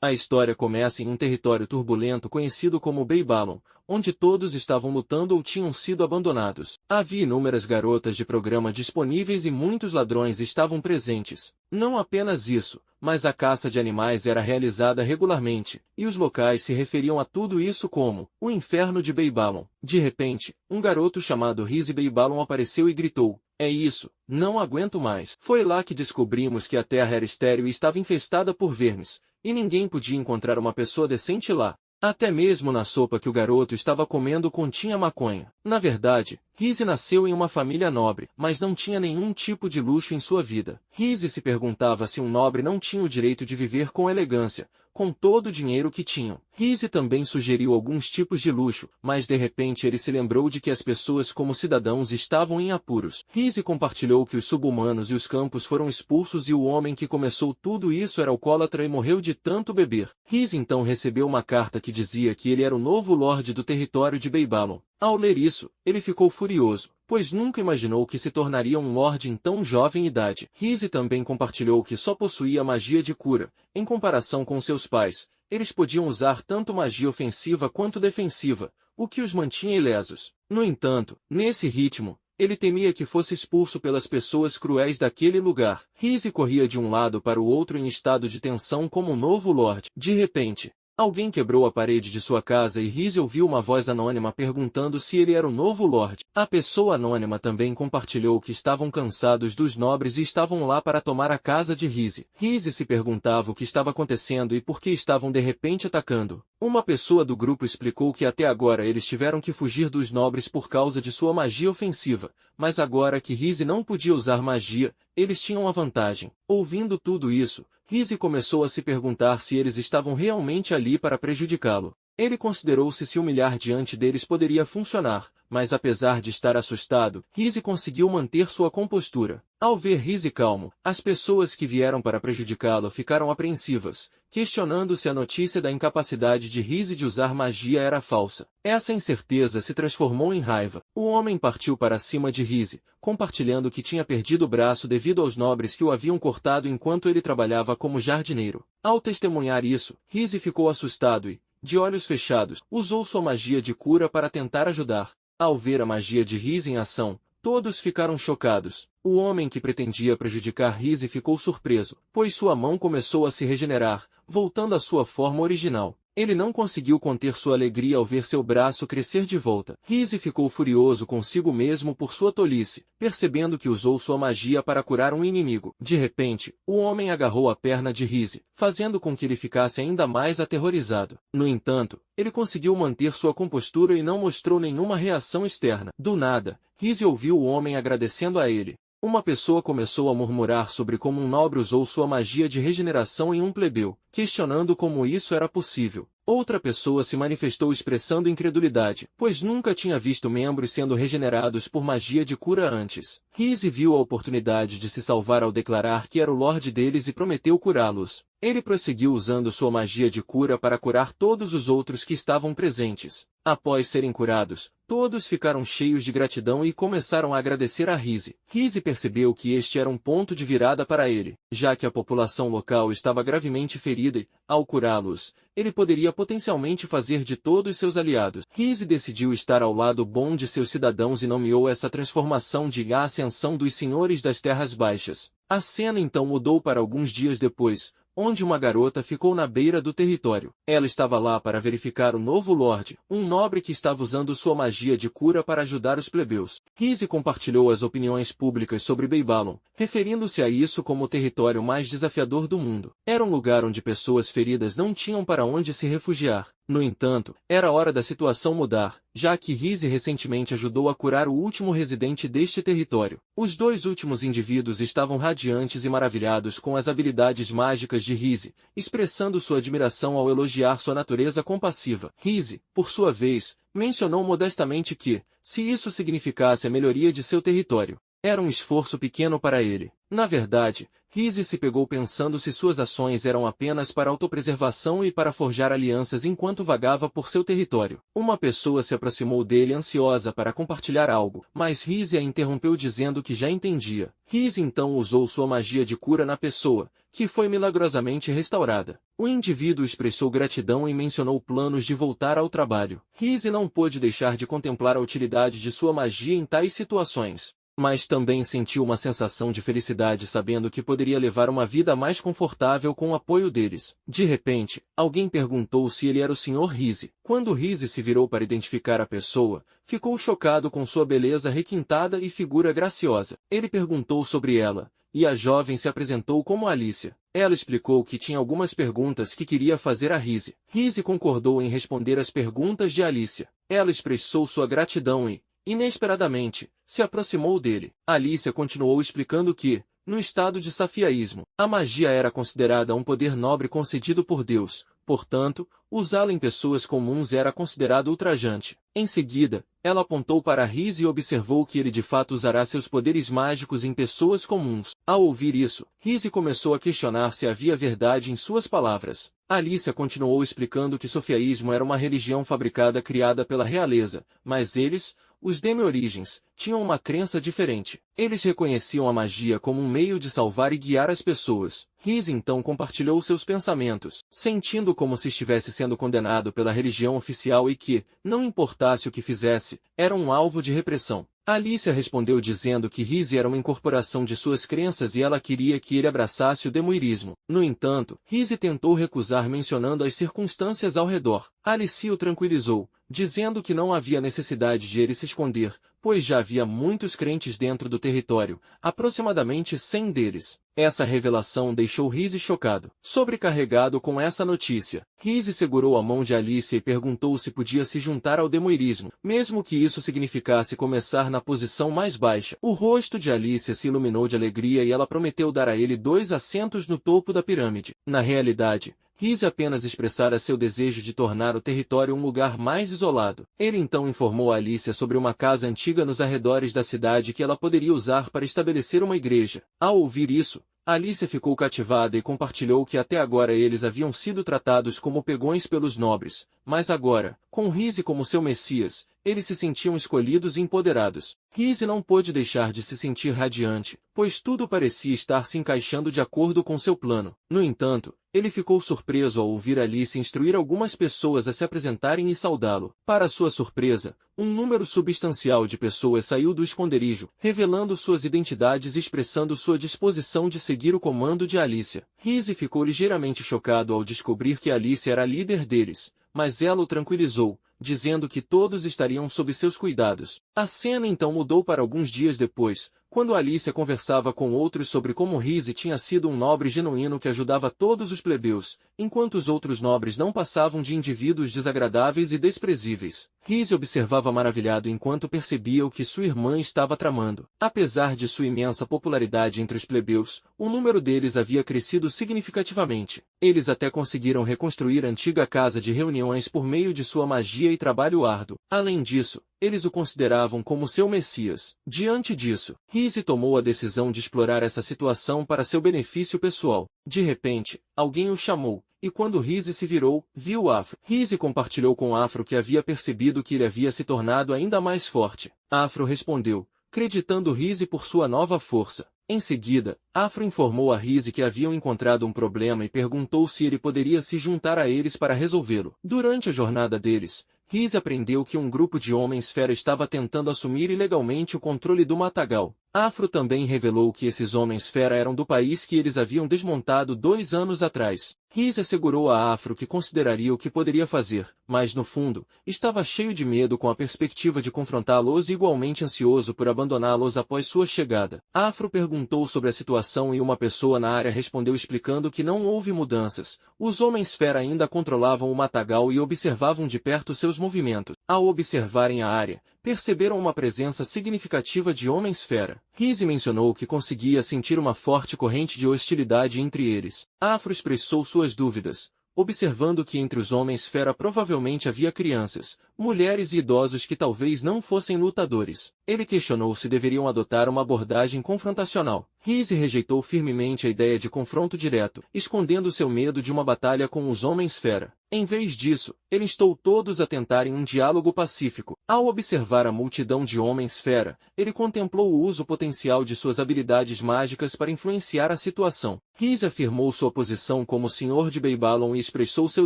A história começa em um território turbulento conhecido como Beibalon, onde todos estavam lutando ou tinham sido abandonados. Havia inúmeras garotas de programa disponíveis e muitos ladrões estavam presentes. Não apenas isso, mas a caça de animais era realizada regularmente, e os locais se referiam a tudo isso como o inferno de Beibalon. De repente, um garoto chamado Rizzy Beibalon apareceu e gritou: "É isso, não aguento mais." Foi lá que descobrimos que a terra era estéril e estava infestada por vermes, e ninguém podia encontrar uma pessoa decente lá. Até mesmo na sopa que o garoto estava comendo continha maconha. Na verdade, Rizzy nasceu em uma família nobre, mas não tinha nenhum tipo de luxo em sua vida. Rizzy se perguntava se um nobre não tinha o direito de viver com elegância, com todo o dinheiro que tinham. Rizzy também sugeriu alguns tipos de luxo, mas de repente ele se lembrou de que as pessoas como cidadãos estavam em apuros. Rizzy compartilhou que os subhumanos e os campos foram expulsos e o homem que começou tudo isso era alcoólatra e morreu de tanto beber. Rizzy então recebeu uma carta que dizia que ele era o novo Lorde do território de Beibalon. Ao ler isso, ele ficou furioso, pois nunca imaginou que se tornaria um Lorde em tão jovem idade. Rizzy também compartilhou que só possuía magia de cura. Em comparação com seus pais, eles podiam usar tanto magia ofensiva quanto defensiva, o que os mantinha ilesos. No entanto, nesse ritmo, ele temia que fosse expulso pelas pessoas cruéis daquele lugar. Rizzy corria de um lado para o outro em estado de tensão como um novo Lorde. De repente, alguém quebrou a parede de sua casa e Rizzy ouviu uma voz anônima perguntando se ele era o novo Lorde. A pessoa anônima também compartilhou que estavam cansados dos nobres e estavam lá para tomar a casa de Rizzy. Rizzy se perguntava o que estava acontecendo e por que estavam de repente atacando. Uma pessoa do grupo explicou que até agora eles tiveram que fugir dos nobres por causa de sua magia ofensiva, mas agora que Rizzy não podia usar magia, eles tinham a vantagem. Ouvindo tudo isso, Rizzy começou a se perguntar se eles estavam realmente ali para prejudicá-lo. Ele considerou se humilhar diante deles poderia funcionar, mas apesar de estar assustado, Rizzy conseguiu manter sua compostura. Ao ver Rizzy calmo, as pessoas que vieram para prejudicá-lo ficaram apreensivas, questionando se a notícia da incapacidade de Rizzy de usar magia era falsa. Essa incerteza se transformou em raiva. O homem partiu para cima de Rizzy, compartilhando que tinha perdido o braço devido aos nobres que o haviam cortado enquanto ele trabalhava como jardineiro. Ao testemunhar isso, Rizzy ficou assustado e, de olhos fechados, usou sua magia de cura para tentar ajudar. Ao ver a magia de Rizzy em ação, todos ficaram chocados. O homem que pretendia prejudicar Rizzy ficou surpreso, pois sua mão começou a se regenerar, voltando à sua forma original. Ele não conseguiu conter sua alegria ao ver seu braço crescer de volta. Rizzy ficou furioso consigo mesmo por sua tolice, percebendo que usou sua magia para curar um inimigo. De repente, o homem agarrou a perna de Rizzy, fazendo com que ele ficasse ainda mais aterrorizado. No entanto, ele conseguiu manter sua compostura e não mostrou nenhuma reação externa. Do nada, Rizzy ouviu o homem agradecendo a ele. Uma pessoa começou a murmurar sobre como um nobre usou sua magia de regeneração em um plebeu, questionando como isso era possível. Outra pessoa se manifestou expressando incredulidade, pois nunca tinha visto membros sendo regenerados por magia de cura antes. Rizzy viu a oportunidade de se salvar ao declarar que era o Lorde deles e prometeu curá-los. Ele prosseguiu usando sua magia de cura para curar todos os outros que estavam presentes. Após serem curados, todos ficaram cheios de gratidão e começaram a agradecer a Rizzy. Rizzy percebeu que este era um ponto de virada para ele, já que a população local estava gravemente ferida e, ao curá-los, ele poderia potencialmente fazer de todos seus aliados. Rizzy decidiu estar ao lado bom de seus cidadãos e nomeou essa transformação de a Ascensão dos Senhores das Terras Baixas. A cena então mudou para alguns dias depois, onde uma garota ficou na beira do território. Ela estava lá para verificar o novo Lorde, um nobre que estava usando sua magia de cura para ajudar os plebeus. Rizzy compartilhou as opiniões públicas sobre Beibalon, referindo-se a isso como o território mais desafiador do mundo. Era um lugar onde pessoas feridas não tinham para onde se refugiar. No entanto, era hora da situação mudar, já que Rizzy recentemente ajudou a curar o último residente deste território. Os dois últimos indivíduos estavam radiantes e maravilhados com as habilidades mágicas de Rizzy, expressando sua admiração ao elogiar sua natureza compassiva. Rizzy, por sua vez, mencionou modestamente que, se isso significasse a melhoria de seu território, Era um esforço pequeno para ele. Na verdade, Rise se pegou pensando se suas ações eram apenas para autopreservação e para forjar alianças enquanto vagava por seu território. Uma pessoa se aproximou dele ansiosa para compartilhar algo, mas Rise a interrompeu dizendo que já entendia. Rise então usou sua magia de cura na pessoa, que foi milagrosamente restaurada. O indivíduo expressou gratidão e mencionou planos de voltar ao trabalho. Rise não pôde deixar de contemplar a utilidade de sua magia em tais situações, mas também sentiu uma sensação de felicidade sabendo que poderia levar uma vida mais confortável com o apoio deles. De repente, alguém perguntou se ele era o Sr. Rise. Quando Rise se virou para identificar a pessoa, ficou chocado com sua beleza requintada e figura graciosa. Ele perguntou sobre ela, e a jovem se apresentou como Alicia. Ela explicou que tinha algumas perguntas que queria fazer a Rise. Rise concordou em responder às perguntas de Alicia. Ela expressou sua gratidão e, inesperadamente, se aproximou dele. Alicia continuou explicando que, no estado de safiaísmo, a magia era considerada um poder nobre concedido por Deus, portanto, usá-la em pessoas comuns era considerado ultrajante. Em seguida, ela apontou para Rise e observou que ele de fato usará seus poderes mágicos em pessoas comuns. Ao ouvir isso, Rise começou a questionar se havia verdade em suas palavras. Alicia continuou explicando que sofiaísmo era uma religião fabricada criada pela realeza, mas eles, os Demi-Origens, tinham uma crença diferente. Eles reconheciam a magia como um meio de salvar e guiar as pessoas. Rise então compartilhou seus pensamentos, sentindo como se estivesse sendo condenado pela religião oficial e que, não importasse o que fizesse, era um alvo de repressão. Alicia respondeu dizendo que Rise era uma incorporação de suas crenças e ela queria que ele abraçasse o demoirismo. No entanto, Rise tentou recusar mencionando as circunstâncias ao redor. Alicia o tranquilizou, dizendo que não havia necessidade de ele se esconder, pois já havia muitos crentes dentro do território, aproximadamente 100 deles. Essa revelação deixou Rise chocado. Sobrecarregado com essa notícia, Rise segurou a mão de Alicia e perguntou se podia se juntar ao demoirismo, mesmo que isso significasse começar na posição mais baixa. O rosto de Alicia se iluminou de alegria e ela prometeu dar a ele 2 assentos no topo da pirâmide. Na realidade, Rise apenas expressara seu desejo de tornar o território um lugar mais isolado. Ele então informou a Alicia sobre uma casa antiga nos arredores da cidade que ela poderia usar para estabelecer uma igreja. Ao ouvir isso, Alicia ficou cativada e compartilhou que até agora eles haviam sido tratados como pegões pelos nobres, mas agora, com Rise como seu Messias, eles se sentiam escolhidos e empoderados. Rise não pôde deixar de se sentir radiante, pois tudo parecia estar se encaixando de acordo com seu plano. No entanto, ele ficou surpreso ao ouvir Alice instruir algumas pessoas a se apresentarem e saudá-lo. Para sua surpresa, um número substancial de pessoas saiu do esconderijo, revelando suas identidades e expressando sua disposição de seguir o comando de Alicia. Rise ficou ligeiramente chocado ao descobrir que Alicia era a líder deles, mas ela o tranquilizou, dizendo que todos estariam sob seus cuidados. A cena então mudou para alguns dias depois, quando Alicia conversava com outros sobre como Rise tinha sido um nobre genuíno que ajudava todos os plebeus, enquanto os outros nobres não passavam de indivíduos desagradáveis e desprezíveis. Rise observava maravilhado enquanto percebia o que sua irmã estava tramando. Apesar de sua imensa popularidade entre os plebeus, o número deles havia crescido significativamente. Eles até conseguiram reconstruir a antiga casa de reuniões por meio de sua magia e trabalho árduo. Além disso, eles o consideravam como seu Messias. Diante disso, Rise tomou a decisão de explorar essa situação para seu benefício pessoal. De repente, alguém o chamou, e quando Rise se virou, viu Afro. Rise compartilhou com Afro que havia percebido que ele havia se tornado ainda mais forte. Afro respondeu, acreditando Rise por sua nova força. Em seguida, Afro informou a Rise que haviam encontrado um problema e perguntou se ele poderia se juntar a eles para resolvê-lo. Durante a jornada deles, Rise aprendeu que um grupo de homens-fera estava tentando assumir ilegalmente o controle do matagal. Afro também revelou que esses homens-fera eram do país que eles haviam desmontado 2 anos atrás. Rise assegurou a Afro que consideraria o que poderia fazer, mas no fundo, estava cheio de medo com a perspectiva de confrontá-los e igualmente ansioso por abandoná-los após sua chegada. Afro perguntou sobre a situação e uma pessoa na área respondeu explicando que não houve mudanças. Os homens-fera ainda controlavam o matagal e observavam de perto seus movimentos. Ao observarem a área, perceberam uma presença significativa de homens-fera. Rise mencionou que conseguia sentir uma forte corrente de hostilidade entre eles. Afro expressou suas dúvidas. observando que entre os homens-fera provavelmente havia crianças, mulheres e idosos que talvez não fossem lutadores. Ele questionou se deveriam adotar uma abordagem confrontacional. Rhys rejeitou firmemente a ideia de confronto direto, escondendo seu medo de uma batalha com os homens-fera. Em vez disso, ele instou todos a tentarem um diálogo pacífico. Ao observar a multidão de homens-fera, ele contemplou o uso potencial de suas habilidades mágicas para influenciar a situação. Rhys afirmou sua posição como Senhor de Beibalon e expressou seu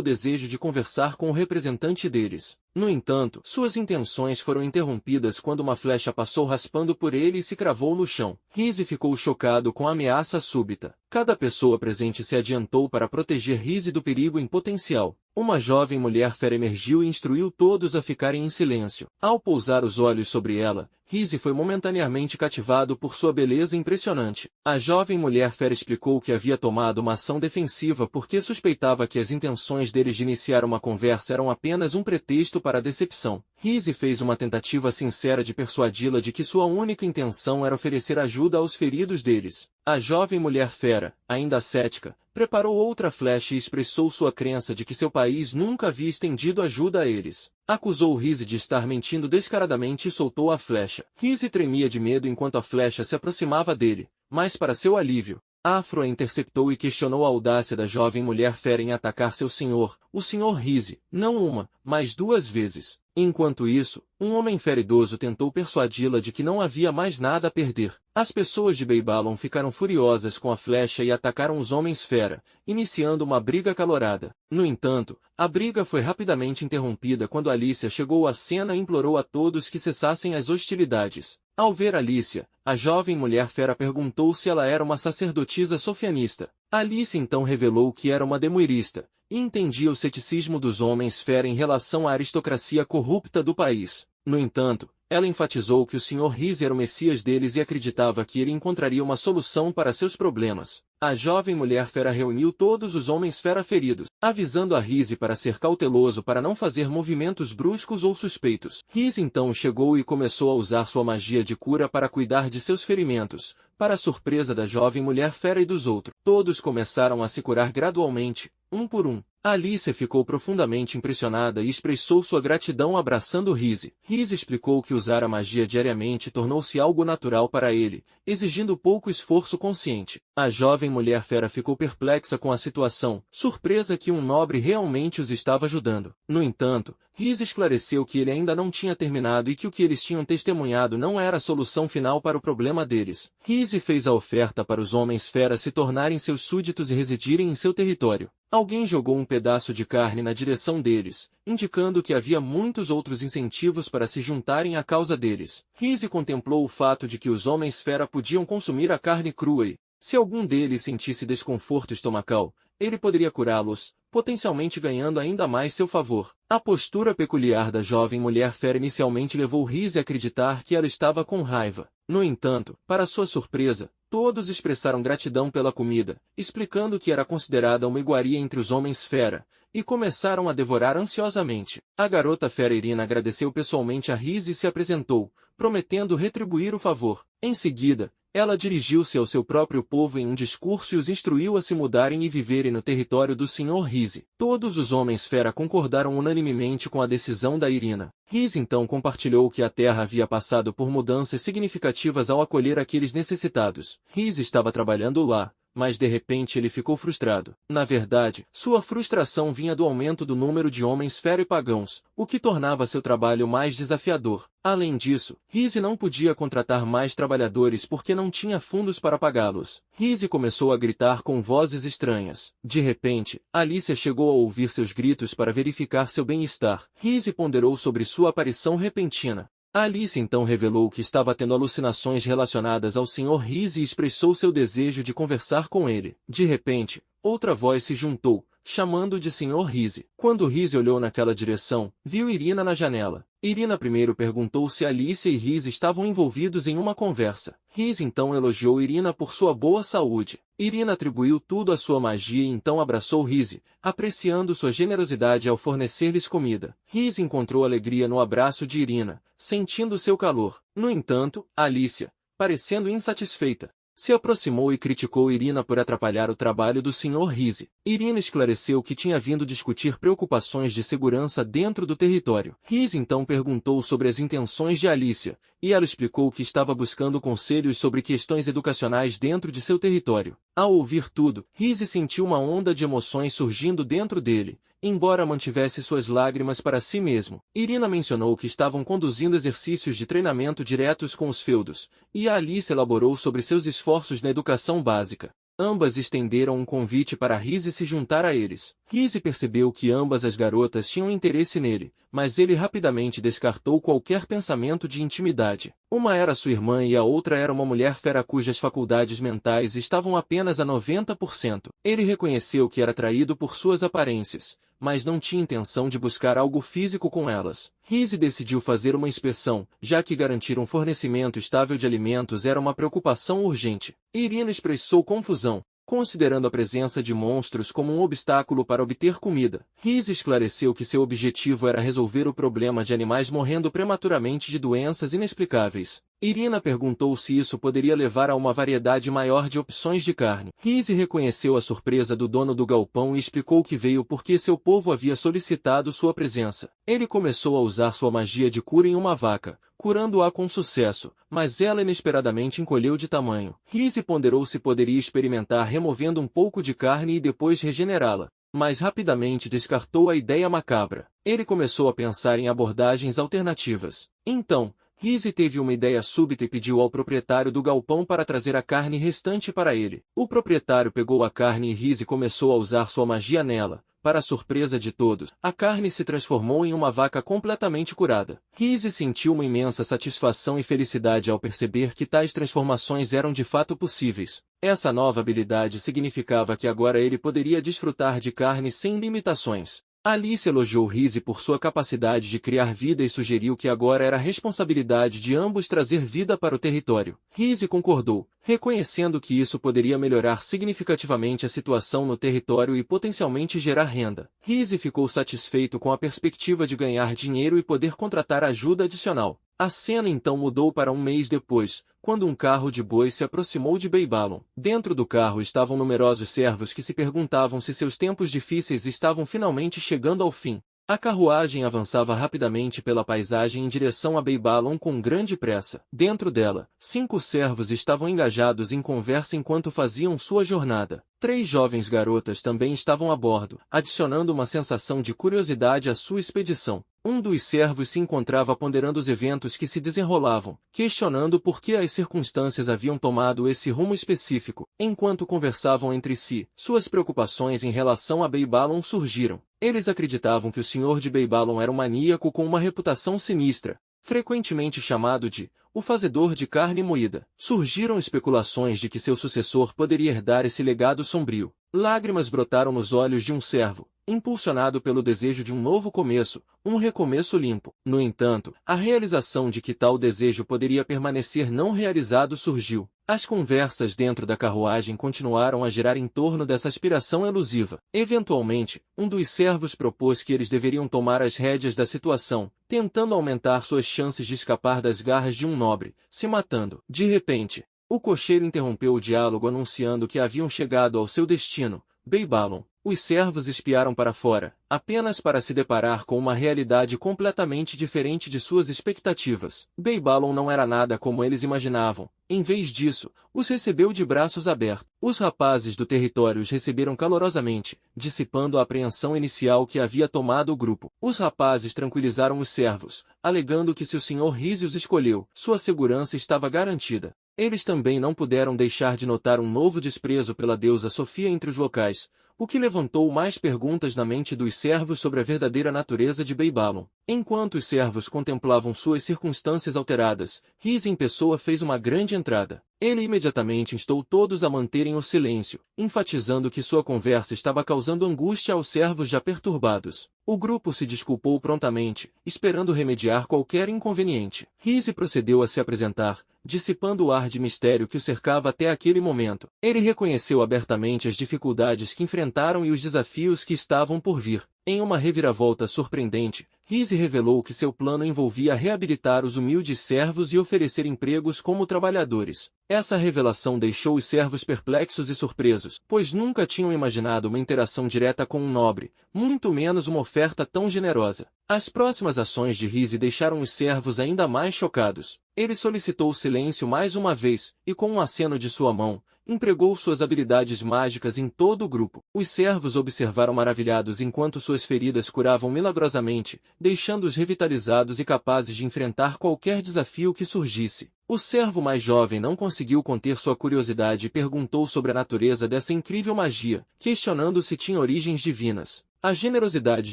desejo de conversar com o representante deles. No entanto, suas intenções foram interrompidas quando uma flecha passou raspando por ele e se cravou no chão. Rhys ficou chocado com a ameaça súbita. Cada pessoa presente se adiantou para proteger Rhys do perigo em potencial. Uma jovem mulher-fera emergiu e instruiu todos a ficarem em silêncio. Ao pousar os olhos sobre ela, Rhys foi momentaneamente cativado por sua beleza impressionante. A jovem mulher-fera explicou que havia tomado uma ação defensiva porque suspeitava que as intenções deles de iniciar uma conversa eram apenas um pretexto para a decepção. Rhys fez uma tentativa sincera de persuadi-la de que sua única intenção era oferecer ajuda aos feridos deles. A jovem mulher-fera, ainda cética, preparou outra flecha e expressou sua crença de que seu país nunca havia estendido ajuda a eles. Acusou Rhys de estar mentindo descaradamente e soltou a flecha. Rhys tremia de medo enquanto a flecha se aproximava dele, mas para seu alívio, Afro a interceptou e questionou a audácia da jovem mulher-fera em atacar seu senhor, o Sr. Rhys, não uma, mas duas vezes. Enquanto isso, um homem-fera idoso tentou persuadi-la de que não havia mais nada a perder. As pessoas de Beibalon ficaram furiosas com a flecha e atacaram os homens-fera, iniciando uma briga acalorada. No entanto, a briga foi rapidamente interrompida quando Alicia chegou à cena e implorou a todos que cessassem as hostilidades. Ao ver Alicia, a jovem mulher-fera perguntou se ela era uma sacerdotisa sofianista. Alicia então revelou que era uma demuirista, e entendia o ceticismo dos homens-fera em relação à aristocracia corrupta do país. No entanto, ela enfatizou que o Sr. Rhys era o Messias deles e acreditava que ele encontraria uma solução para seus problemas. A jovem mulher-fera reuniu todos os homens-fera feridos, avisando a Rhys para ser cauteloso para não fazer movimentos bruscos ou suspeitos. Rhys então chegou e começou a usar sua magia de cura para cuidar de seus ferimentos, para a surpresa da jovem mulher-fera e dos outros. Todos começaram a se curar gradualmente, um por um. Alicia ficou profundamente impressionada e expressou sua gratidão abraçando Rhys. Rhys explicou que usar a magia diariamente tornou-se algo natural para ele, exigindo pouco esforço consciente. A jovem mulher-fera ficou perplexa com a situação, surpresa que um nobre realmente os estava ajudando. No entanto, Rhys esclareceu que ele ainda não tinha terminado e que o que eles tinham testemunhado não era a solução final para o problema deles. Rhys fez a oferta para os homens-fera se tornarem seus súditos e residirem em seu território. Alguém jogou um pedaço de carne na direção deles, indicando que havia muitos outros incentivos para se juntarem à causa deles. Rhys contemplou o fato de que os homens-fera podiam consumir a carne crua e, se algum deles sentisse desconforto estomacal, ele poderia curá-los, potencialmente ganhando ainda mais seu favor. A postura peculiar da jovem mulher-fera inicialmente levou Rhys a acreditar que ela estava com raiva. No entanto, para sua surpresa, todos expressaram gratidão pela comida, explicando que era considerada uma iguaria entre os homens-fera, e começaram a devorar ansiosamente. A garota-fera Irina agradeceu pessoalmente a Rhys e se apresentou, prometendo retribuir o favor. Em seguida, ela dirigiu-se ao seu próprio povo em um discurso e os instruiu a se mudarem e viverem no território do Sr. Rhys. Todos os homens-fera concordaram unanimemente com a decisão da Irina. Rhys então compartilhou que a terra havia passado por mudanças significativas ao acolher aqueles necessitados. Rhys estava trabalhando lá, mas de repente ele ficou frustrado. Na verdade, sua frustração vinha do aumento do número de homens-fera e pagãos, o que tornava seu trabalho mais desafiador. Além disso, Rhys não podia contratar mais trabalhadores porque não tinha fundos para pagá-los. Rhys começou a gritar com vozes estranhas. De repente, Alicia chegou a ouvir seus gritos para verificar seu bem-estar. Rhys ponderou sobre sua aparição repentina. Alicia então revelou que estava tendo alucinações relacionadas ao Sr. Rhys e expressou seu desejo de conversar com ele. De repente, outra voz se juntou, chamando de Sr. Rhys. Quando Rhys olhou naquela direção, viu Irina na janela. Irina primeiro perguntou se Alicia e Rhys estavam envolvidos em uma conversa. Rhys então elogiou Irina por sua boa saúde. Irina atribuiu tudo à sua magia e então abraçou Rhys, apreciando sua generosidade ao fornecer-lhes comida. Rhys encontrou alegria no abraço de Irina, sentindo seu calor. No entanto, Alicia, parecendo insatisfeita, se aproximou e criticou Irina por atrapalhar o trabalho do Sr. Rizzi. Irina esclareceu que tinha vindo discutir preocupações de segurança dentro do território. Rizzi então perguntou sobre as intenções de Alicia, e ela explicou que estava buscando conselhos sobre questões educacionais dentro de seu território. Ao ouvir tudo, Rizzi sentiu uma onda de emoções surgindo dentro dele, embora mantivesse suas lágrimas para si mesmo. Irina mencionou que estavam conduzindo exercícios de treinamento diretos com os feudos, e a Alice elaborou sobre seus esforços na educação básica. Ambas estenderam um convite para Rizzi se juntar a eles. Rizzi percebeu que ambas as garotas tinham interesse nele, mas ele rapidamente descartou qualquer pensamento de intimidade. Uma era sua irmã e a outra era uma mulher fera cujas faculdades mentais estavam apenas a 90%. Ele reconheceu que era atraído por suas aparências, mas não tinha intenção de buscar algo físico com elas. Rizzi decidiu fazer uma inspeção, já que garantir um fornecimento estável de alimentos era uma preocupação urgente. Irina expressou confusão, considerando a presença de monstros como um obstáculo para obter comida. Rizzi esclareceu que seu objetivo era resolver o problema de animais morrendo prematuramente de doenças inexplicáveis. Irina perguntou se isso poderia levar a uma variedade maior de opções de carne. Rizzi reconheceu a surpresa do dono do galpão e explicou que veio porque seu povo havia solicitado sua presença. Ele começou a usar sua magia de cura em uma vaca, curando-a com sucesso, mas ela inesperadamente encolheu de tamanho. Rizzi ponderou se poderia experimentar removendo um pouco de carne e depois regenerá-la, mas rapidamente descartou a ideia macabra. Ele começou a pensar em abordagens alternativas. Então, Rizzi teve uma ideia súbita e pediu ao proprietário do galpão para trazer a carne restante para ele. O proprietário pegou a carne e Rizzi começou a usar sua magia nela. Para a surpresa de todos, a carne se transformou em uma vaca completamente curada. Rizzi sentiu uma imensa satisfação e felicidade ao perceber que tais transformações eram de fato possíveis. Essa nova habilidade significava que agora ele poderia desfrutar de carne sem limitações. Alice elogiou Rizzi por sua capacidade de criar vida e sugeriu que agora era responsabilidade de ambos trazer vida para o território. Rizzi concordou, reconhecendo que isso poderia melhorar significativamente a situação no território e potencialmente gerar renda. Rizzi ficou satisfeito com a perspectiva de ganhar dinheiro e poder contratar ajuda adicional. A cena então mudou para um mês depois, quando um carro de bois se aproximou de Beibalon. Dentro do carro estavam numerosos servos que se perguntavam se seus tempos difíceis estavam finalmente chegando ao fim. A carruagem avançava rapidamente pela paisagem em direção a Beibalon com grande pressa. Dentro dela, 5 servos estavam engajados em conversa enquanto faziam sua jornada. 3 jovens garotas também estavam a bordo, adicionando uma sensação de curiosidade à sua expedição. Um dos servos se encontrava ponderando os eventos que se desenrolavam, questionando por que as circunstâncias haviam tomado esse rumo específico. Enquanto conversavam entre si, suas preocupações em relação a Beibalon surgiram. Eles acreditavam que o Senhor de Beibalon era um maníaco com uma reputação sinistra, frequentemente chamado de o fazedor de carne moída. Surgiram especulações de que seu sucessor poderia herdar esse legado sombrio. Lágrimas brotaram nos olhos de um servo, impulsionado pelo desejo de um novo começo, um recomeço limpo. No entanto, a realização de que tal desejo poderia permanecer não realizado surgiu. As conversas dentro da carruagem continuaram a girar em torno dessa aspiração elusiva. Eventualmente, um dos servos propôs que eles deveriam tomar as rédeas da situação, tentando aumentar suas chances de escapar das garras de um nobre, se matando. De repente, o cocheiro interrompeu o diálogo anunciando que haviam chegado ao seu destino, Beibalon. Os servos espiaram para fora, apenas para se deparar com uma realidade completamente diferente de suas expectativas. Beibalon não era nada como eles imaginavam. Em vez disso, os recebeu de braços abertos. Os rapazes do território os receberam calorosamente, dissipando a apreensão inicial que havia tomado o grupo. Os rapazes tranquilizaram os servos, alegando que se o Sr. Rizzi os escolheu, sua segurança estava garantida. Eles também não puderam deixar de notar um novo desprezo pela deusa Sofia entre os locais, o que levantou mais perguntas na mente dos servos sobre a verdadeira natureza de Beibalon. Enquanto os servos contemplavam suas circunstâncias alteradas, Rizzi em pessoa fez uma grande entrada. Ele imediatamente instou todos a manterem o silêncio, enfatizando que sua conversa estava causando angústia aos servos já perturbados. O grupo se desculpou prontamente, esperando remediar qualquer inconveniente. Rizzi procedeu a se apresentar, dissipando o ar de mistério que o cercava até aquele momento. Ele reconheceu abertamente as dificuldades que enfrentaram e os desafios que estavam por vir. Em uma reviravolta surpreendente, Rizzi revelou que seu plano envolvia reabilitar os humildes servos e oferecer empregos como trabalhadores. Essa revelação deixou os servos perplexos e surpresos, pois nunca tinham imaginado uma interação direta com um nobre, muito menos uma oferta tão generosa. As próximas ações de Rizzi deixaram os servos ainda mais chocados. Ele solicitou silêncio mais uma vez, e com um aceno de sua mão, empregou suas habilidades mágicas em todo o grupo. Os servos observaram maravilhados enquanto suas feridas curavam milagrosamente, deixando-os revitalizados e capazes de enfrentar qualquer desafio que surgisse. O servo mais jovem não conseguiu conter sua curiosidade e perguntou sobre a natureza dessa incrível magia, questionando se tinha origens divinas. A generosidade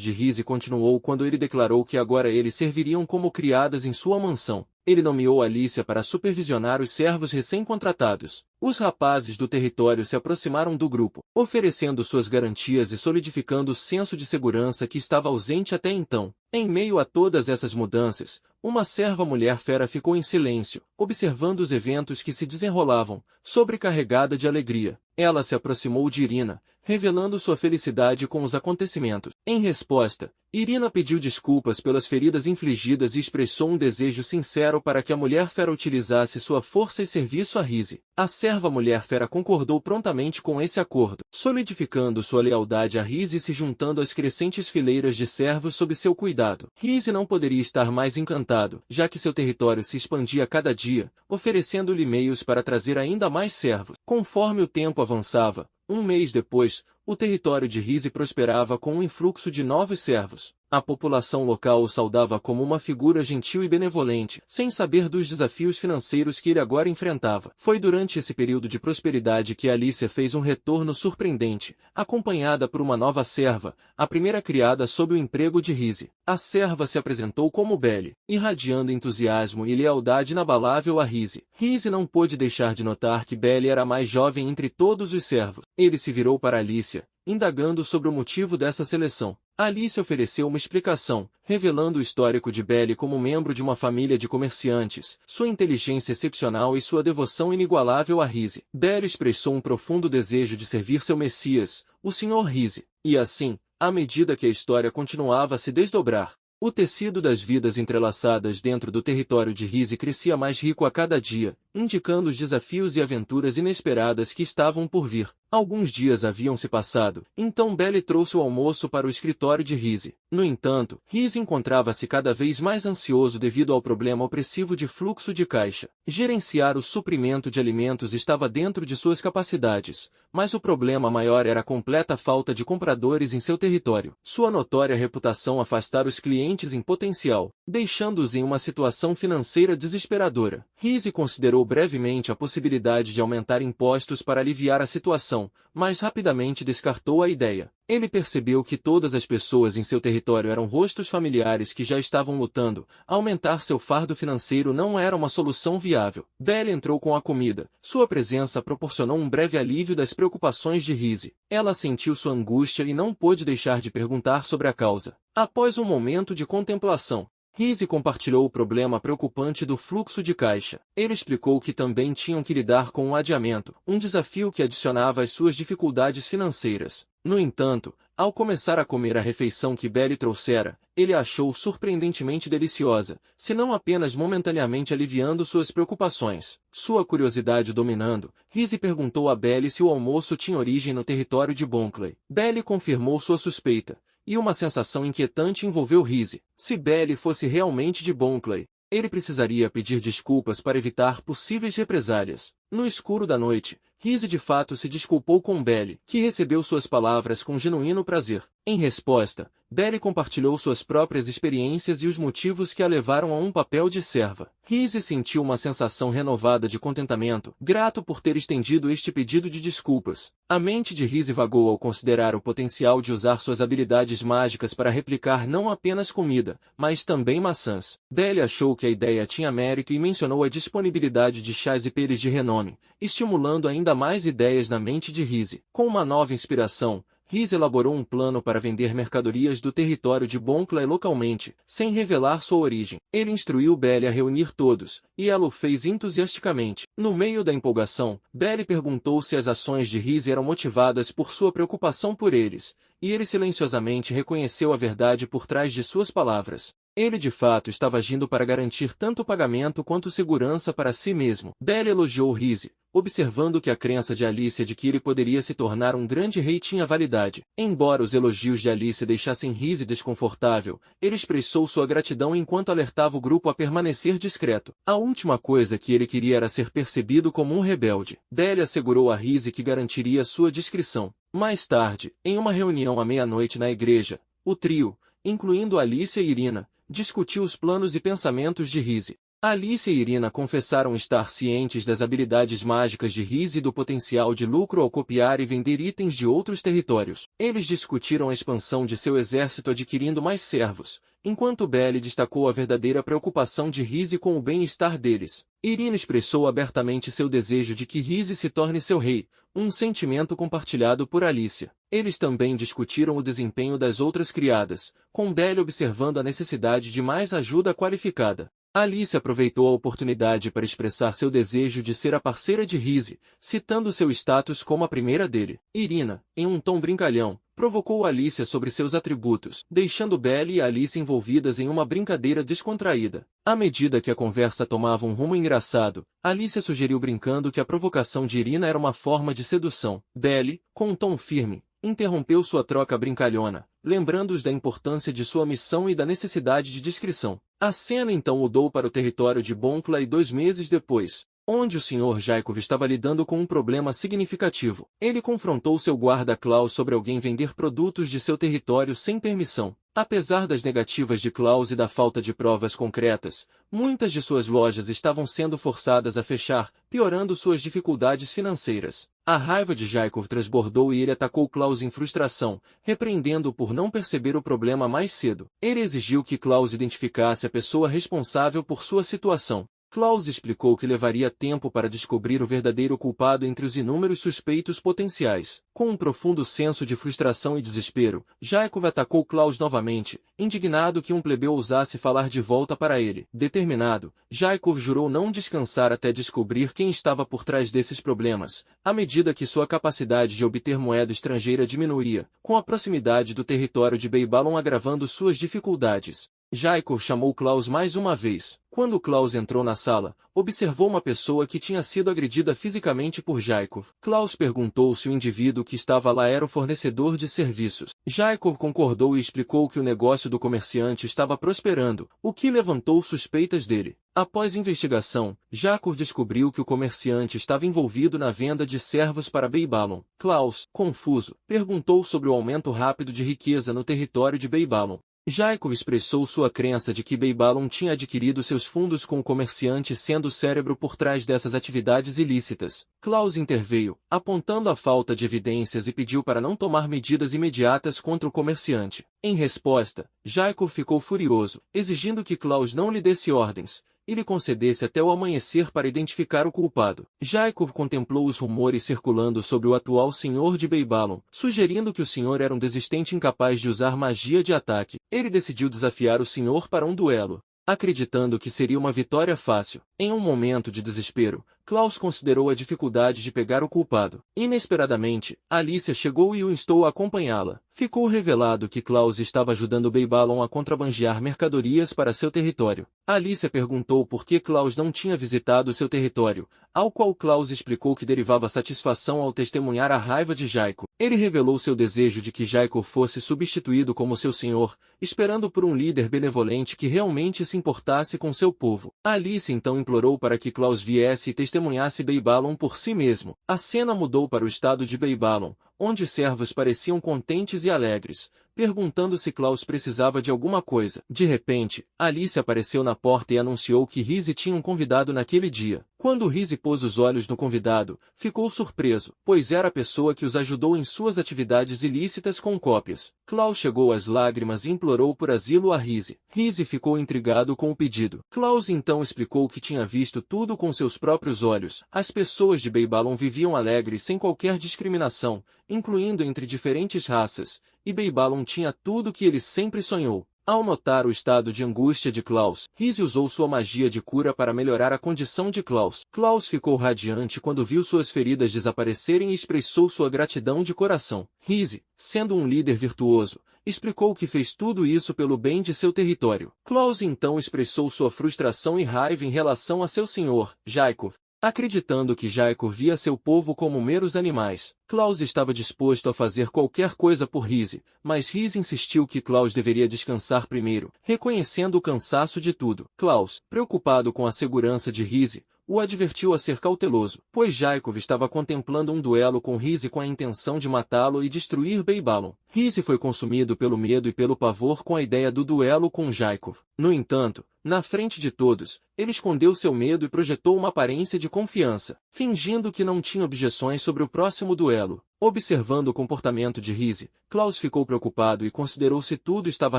de Rizzi continuou quando ele declarou que agora eles serviriam como criadas em sua mansão. Ele nomeou Alicia para supervisionar os servos recém-contratados. Os rapazes do território se aproximaram do grupo, oferecendo suas garantias e solidificando o senso de segurança que estava ausente até então. Em meio a todas essas mudanças, uma serva mulher fera ficou em silêncio, observando os eventos que se desenrolavam, sobrecarregada de alegria. Ela se aproximou de Irina, revelando sua felicidade com os acontecimentos. Em resposta, Irina pediu desculpas pelas feridas infligidas e expressou um desejo sincero para que a mulher fera utilizasse sua força e serviço a Rizzi. A serva mulher fera concordou prontamente com esse acordo, solidificando sua lealdade a Rizzi e se juntando às crescentes fileiras de servos sob seu cuidado. Rizzi não poderia estar mais encantado, já que seu território se expandia a cada dia, oferecendo-lhe meios para trazer ainda mais servos. Conforme o tempo avançava, um mês depois, o território de Rizzi prosperava com um influxo de novos servos. A população local o saudava como uma figura gentil e benevolente, sem saber dos desafios financeiros que ele agora enfrentava. Foi durante esse período de prosperidade que Alicia fez um retorno surpreendente, acompanhada por uma nova serva, a primeira criada sob o emprego de Rizzi. A serva se apresentou como Belle, irradiando entusiasmo e lealdade inabalável a Rizzi. Rizzi não pôde deixar de notar que Belle era a mais jovem entre todos os servos. Ele se virou para Alicia, indagando sobre o motivo dessa seleção. Alice ofereceu uma explicação, revelando o histórico de Belle como membro de uma família de comerciantes, sua inteligência excepcional e sua devoção inigualável a Rizzi. Belle expressou um profundo desejo de servir seu Messias, o Sr. Rizzi. E assim, à medida que a história continuava a se desdobrar, o tecido das vidas entrelaçadas dentro do território de Rizzi crescia mais rico a cada dia, indicando os desafios e aventuras inesperadas que estavam por vir. Alguns dias haviam se passado, então Belle trouxe o almoço para o escritório de Rizzi. No entanto, Rizzi encontrava-se cada vez mais ansioso devido ao problema opressivo de fluxo de caixa. Gerenciar o suprimento de alimentos estava dentro de suas capacidades, mas o problema maior era a completa falta de compradores em seu território. Sua notória reputação afastara os clientes em potencial, deixando-os em uma situação financeira desesperadora. Rizzi considerou brevemente a possibilidade de aumentar impostos para aliviar a situação, mas rapidamente descartou a ideia. Ele percebeu que todas as pessoas em seu território eram rostos familiares que já estavam lutando. Aumentar seu fardo financeiro não era uma solução viável. Belle entrou com a comida. Sua presença proporcionou um breve alívio das preocupações de Rizzi. Ela sentiu sua angústia e não pôde deixar de perguntar sobre a causa. Após um momento de contemplação, Rizzi compartilhou o problema preocupante do fluxo de caixa. Ele explicou que também tinham que lidar com um adiamento, um desafio que adicionava às suas dificuldades financeiras. No entanto, ao começar a comer a refeição que Belle trouxera, ele a achou surpreendentemente deliciosa, se não apenas momentaneamente aliviando suas preocupações. Sua curiosidade dominando, Rizzi perguntou a Belle se o almoço tinha origem no território de Bonclay. Belle confirmou sua suspeita, e uma sensação inquietante envolveu Rizzi. Se Belle fosse realmente de Bonclay, ele precisaria pedir desculpas para evitar possíveis represálias. No escuro da noite, Rizzi de fato se desculpou com Belle, que recebeu suas palavras com genuíno prazer. Em resposta, Belle compartilhou suas próprias experiências e os motivos que a levaram a um papel de serva. Rizzi sentiu uma sensação renovada de contentamento, grato por ter estendido este pedido de desculpas. A mente de Rizzi vagou ao considerar o potencial de usar suas habilidades mágicas para replicar não apenas comida, mas também maçãs. Belle achou que a ideia tinha mérito e mencionou a disponibilidade de chás e peles de renome, estimulando ainda mais ideias na mente de Rizzi. Com uma nova inspiração, Rize elaborou um plano para vender mercadorias do território de Bonclaw localmente, sem revelar sua origem. Ele instruiu Belle a reunir todos, e ela o fez entusiasticamente. No meio da empolgação, Belle perguntou se as ações de Rize eram motivadas por sua preocupação por eles, e ele silenciosamente reconheceu a verdade por trás de suas palavras. Ele de fato estava agindo para garantir tanto pagamento quanto segurança para si mesmo. Belle elogiou Rize, observando que a crença de Alicia de que ele poderia se tornar um grande rei tinha validade. Embora os elogios de Alicia deixassem Rize desconfortável, ele expressou sua gratidão enquanto alertava o grupo a permanecer discreto. A última coisa que ele queria era ser percebido como um rebelde. Belle assegurou a Rize que garantiria sua discrição. Mais tarde, em uma reunião à meia-noite na igreja, o trio, incluindo Alicia e Irina, discutiu os planos e pensamentos de Rize. Alicia e Irina confessaram estar cientes das habilidades mágicas de Rize e do potencial de lucro ao copiar e vender itens de outros territórios. Eles discutiram a expansão de seu exército adquirindo mais servos, enquanto Belle destacou a verdadeira preocupação de Rize com o bem-estar deles. Irina expressou abertamente seu desejo de que Rize se torne seu rei, um sentimento compartilhado por Alicia. Eles também discutiram o desempenho das outras criadas, com Belle observando a necessidade de mais ajuda qualificada. Alicia aproveitou a oportunidade para expressar seu desejo de ser a parceira de Rize, citando seu status como a primeira dele. Irina, em um tom brincalhão, provocou Alicia sobre seus atributos, deixando Belle e Alicia envolvidas em uma brincadeira descontraída. À medida que a conversa tomava um rumo engraçado, Alicia sugeriu brincando que a provocação de Irina era uma forma de sedução. Belle, com um tom firme, interrompeu sua troca brincalhona, lembrando-os da importância de sua missão e da necessidade de discrição. A cena então mudou para o território de Bonclaw 2 meses depois, onde o Sr. Jacob estava lidando com um problema significativo. Ele confrontou seu guarda Klaus sobre alguém vender produtos de seu território sem permissão. Apesar das negativas de Klaus e da falta de provas concretas, muitas de suas lojas estavam sendo forçadas a fechar, piorando suas dificuldades financeiras. A raiva de Jacob transbordou e ele atacou Klaus em frustração, repreendendo-o por não perceber o problema mais cedo. Ele exigiu que Klaus identificasse a pessoa responsável por sua situação. Klaus explicou que levaria tempo para descobrir o verdadeiro culpado entre os inúmeros suspeitos potenciais. Com um profundo senso de frustração e desespero, Jacob atacou Klaus novamente, indignado que um plebeu ousasse falar de volta para ele. Determinado, Jacob jurou não descansar até descobrir quem estava por trás desses problemas, à medida que sua capacidade de obter moeda estrangeira diminuía, com a proximidade do território de Beibalon agravando suas dificuldades. Jacob chamou Klaus mais uma vez. Quando Klaus entrou na sala, observou uma pessoa que tinha sido agredida fisicamente por Jacob. Klaus perguntou se o indivíduo que estava lá era o fornecedor de serviços. Jacob concordou e explicou que o negócio do comerciante estava prosperando, o que levantou suspeitas dele. Após investigação, Jacob descobriu que o comerciante estava envolvido na venda de servos para Beibalon. Klaus, confuso, perguntou sobre o aumento rápido de riqueza no território de Beibalon. Jacob expressou sua crença de que Beibalon tinha adquirido seus fundos com o comerciante sendo o cérebro por trás dessas atividades ilícitas. Klaus interveio, apontando a falta de evidências e pediu para não tomar medidas imediatas contra o comerciante. Em resposta, Jacob ficou furioso, exigindo que Klaus não lhe desse ordens, e lhe concedesse até o amanhecer para identificar o culpado. Jacob contemplou os rumores circulando sobre o atual senhor de Beibalon, sugerindo que o senhor era um desistente incapaz de usar magia de ataque. Ele decidiu desafiar o senhor para um duelo, acreditando que seria uma vitória fácil. Em um momento de desespero, Klaus considerou a dificuldade de pegar o culpado. Inesperadamente, Alicia chegou e o instou a acompanhá-la. Ficou revelado que Klaus estava ajudando Beibalon a contrabandear mercadorias para seu território. Alicia perguntou por que Klaus não tinha visitado seu território, ao qual Klaus explicou que derivava satisfação ao testemunhar a raiva de Jacob. Ele revelou seu desejo de que Jacob fosse substituído como seu senhor, esperando por um líder benevolente que realmente se importasse com seu povo. Alicia então implorou para que Klaus viesse e testemunhasse Beibalon por si mesmo. A cena mudou para o estado de Beibalon, onde servos pareciam contentes e alegres, perguntando se Klaus precisava de alguma coisa. De repente, Alice apareceu na porta e anunciou que Rizzi tinha um convidado naquele dia. Quando Rizzi pôs os olhos no convidado, ficou surpreso, pois era a pessoa que os ajudou em suas atividades ilícitas com cópias. Klaus chegou às lágrimas e implorou por asilo a Rizzi. Rizzi ficou intrigado com o pedido. Klaus então explicou que tinha visto tudo com seus próprios olhos. As pessoas de Beibalon viviam alegres sem qualquer discriminação, incluindo entre diferentes raças, e Beibalon tinha tudo o que ele sempre sonhou. Ao notar o estado de angústia de Klaus, Rizzi usou sua magia de cura para melhorar a condição de Klaus. Klaus ficou radiante quando viu suas feridas desaparecerem e expressou sua gratidão de coração. Rizzi, sendo um líder virtuoso, explicou que fez tudo isso pelo bem de seu território. Klaus então expressou sua frustração e raiva em relação a seu senhor, Jaikov. Acreditando que Jaikov via seu povo como meros animais, Klaus estava disposto a fazer qualquer coisa por Rizzi, mas Rizzi insistiu que Klaus deveria descansar primeiro, reconhecendo o cansaço de tudo. Klaus, preocupado com a segurança de Rizzi, o advertiu a ser cauteloso, pois Jaikov estava contemplando um duelo com Rizzi com a intenção de matá-lo e destruir Beibalon. Rizzi foi consumido pelo medo e pelo pavor com a ideia do duelo com Jaikov. No entanto, na frente de todos, ele escondeu seu medo e projetou uma aparência de confiança, fingindo que não tinha objeções sobre o próximo duelo. Observando o comportamento de Rizzi, Klaus ficou preocupado e considerou se tudo estava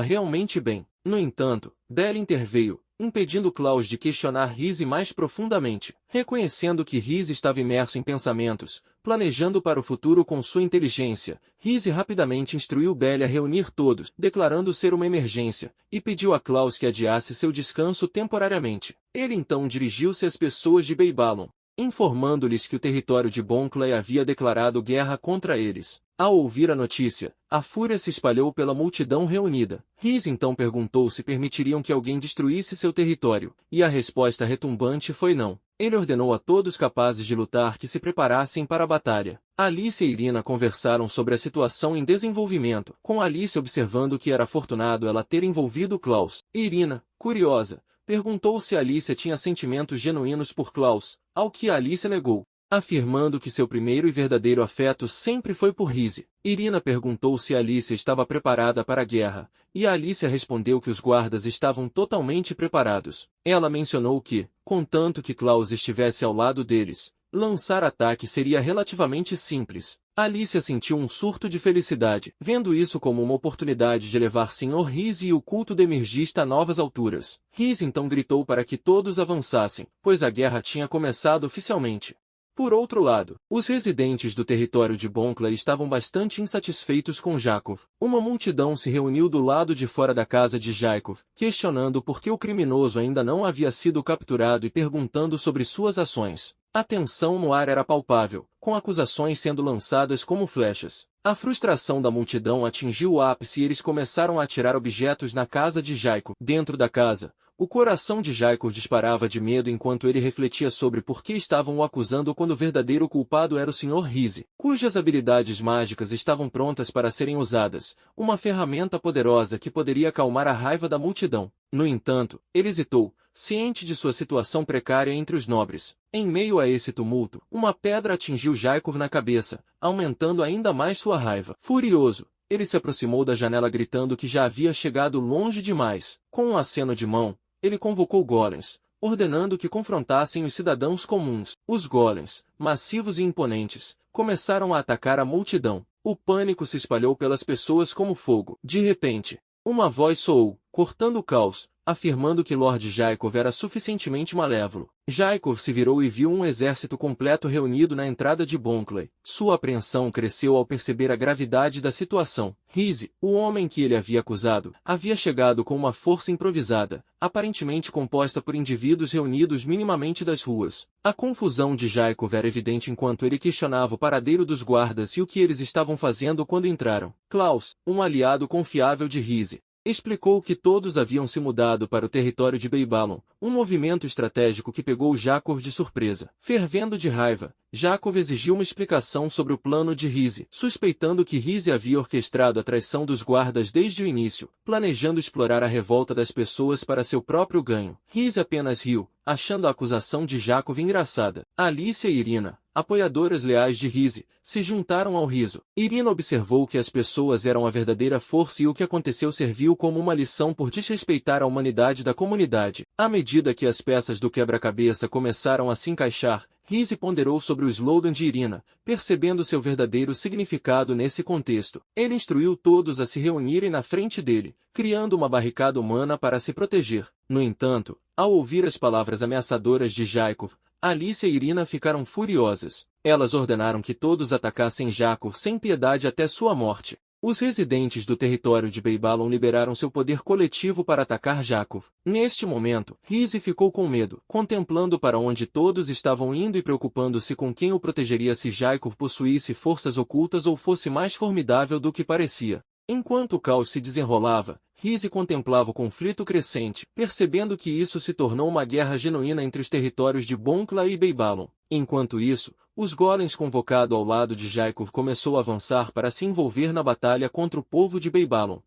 realmente bem. No entanto, Bela interveio, impedindo Klaus de questionar Rizzi mais profundamente. Reconhecendo que Rizzi estava imerso em pensamentos, planejando para o futuro com sua inteligência, Rizzi rapidamente instruiu Bela a reunir todos, declarando ser uma emergência, e pediu a Klaus que adiasse seu descanso temporariamente. Ele então dirigiu-se às pessoas de Beibalon, informando-lhes que o território de Bonclay havia declarado guerra contra eles. Ao ouvir a notícia, a fúria se espalhou pela multidão reunida. Rizzi então perguntou se permitiriam que alguém destruísse seu território, e a resposta retumbante foi não. Ele ordenou a todos capazes de lutar que se preparassem para a batalha. Alice e Irina conversaram sobre a situação em desenvolvimento, com Alice observando que era afortunado ela ter envolvido Klaus. Irina, curiosa, perguntou se Alice tinha sentimentos genuínos por Klaus, ao que Alice negou, afirmando que seu primeiro e verdadeiro afeto sempre foi por Rizzi. Irina perguntou se Alice estava preparada para a guerra, e Alice respondeu que os guardas estavam totalmente preparados. Ela mencionou que, contanto que Klaus estivesse ao lado deles, lançar ataque seria relativamente simples. Alice sentiu um surto de felicidade, vendo isso como uma oportunidade de levar Sr. Rizzi e o culto demergista a novas alturas. Rizzi então gritou para que todos avançassem, pois a guerra tinha começado oficialmente. Por outro lado, os residentes do território de Bonclay estavam bastante insatisfeitos com Jakov. Uma multidão se reuniu do lado de fora da casa de Jaikov, questionando por que o criminoso ainda não havia sido capturado e perguntando sobre suas ações. A tensão no ar era palpável, com acusações sendo lançadas como flechas. A frustração da multidão atingiu o ápice e eles começaram a atirar objetos na casa de Jaikov. Dentro da casa, o coração de Jaikov disparava de medo enquanto ele refletia sobre por que estavam o acusando quando o verdadeiro culpado era o Sr. Rizzi, cujas habilidades mágicas estavam prontas para serem usadas, uma ferramenta poderosa que poderia acalmar a raiva da multidão. No entanto, ele hesitou, ciente de sua situação precária entre os nobres. Em meio a esse tumulto, uma pedra atingiu Jaikov na cabeça, aumentando ainda mais sua raiva. Furioso, ele se aproximou da janela gritando que já havia chegado longe demais. Com um aceno de mão, ele convocou golems, ordenando que confrontassem os cidadãos comuns. Os golems, massivos e imponentes, começaram a atacar a multidão. O pânico se espalhou pelas pessoas como fogo. De repente, uma voz soou, cortando o caos, afirmando que Lord Jaikov era suficientemente malévolo. Jaikov se virou e viu um exército completo reunido na entrada de Bonclay. Sua apreensão cresceu ao perceber a gravidade da situação. Rizzi, o homem que ele havia acusado, havia chegado com uma força improvisada, aparentemente composta por indivíduos reunidos minimamente das ruas. A confusão de Jaikov era evidente enquanto ele questionava o paradeiro dos guardas e o que eles estavam fazendo quando entraram. Klaus, um aliado confiável de Rizzi, explicou que todos haviam se mudado para o território de Beibalon, um movimento estratégico que pegou Jakov de surpresa. Fervendo de raiva, Jakov exigiu uma explicação sobre o plano de Rizzi, suspeitando que Rizzi havia orquestrado a traição dos guardas desde o início, planejando explorar a revolta das pessoas para seu próprio ganho. Rizzi apenas riu, achando a acusação de Jakov engraçada. Alice e Irina, apoiadoras leais de Rise, se juntaram ao riso. Irina observou que as pessoas eram a verdadeira força e o que aconteceu serviu como uma lição por desrespeitar a humanidade da comunidade. À medida que as peças do quebra-cabeça começaram a se encaixar, Rise ponderou sobre o slogan de Irina, percebendo seu verdadeiro significado nesse contexto. Ele instruiu todos a se reunirem na frente dele, criando uma barricada humana para se proteger. No entanto, ao ouvir as palavras ameaçadoras de Jaikov, Alice e Irina ficaram furiosas. Elas ordenaram que todos atacassem Jaikov sem piedade até sua morte. Os residentes do território de Beibalon liberaram seu poder coletivo para atacar Jaikov. Neste momento, Rise ficou com medo, contemplando para onde todos estavam indo e preocupando-se com quem o protegeria se Jaikov possuísse forças ocultas ou fosse mais formidável do que parecia. Enquanto o caos se desenrolava, Rise contemplava o conflito crescente, percebendo que isso se tornou uma guerra genuína entre os territórios de Bonkla e Beibalon. Enquanto isso, os golems convocados ao lado de Jaikov começou a avançar para se envolver na batalha contra o povo de Beibalon.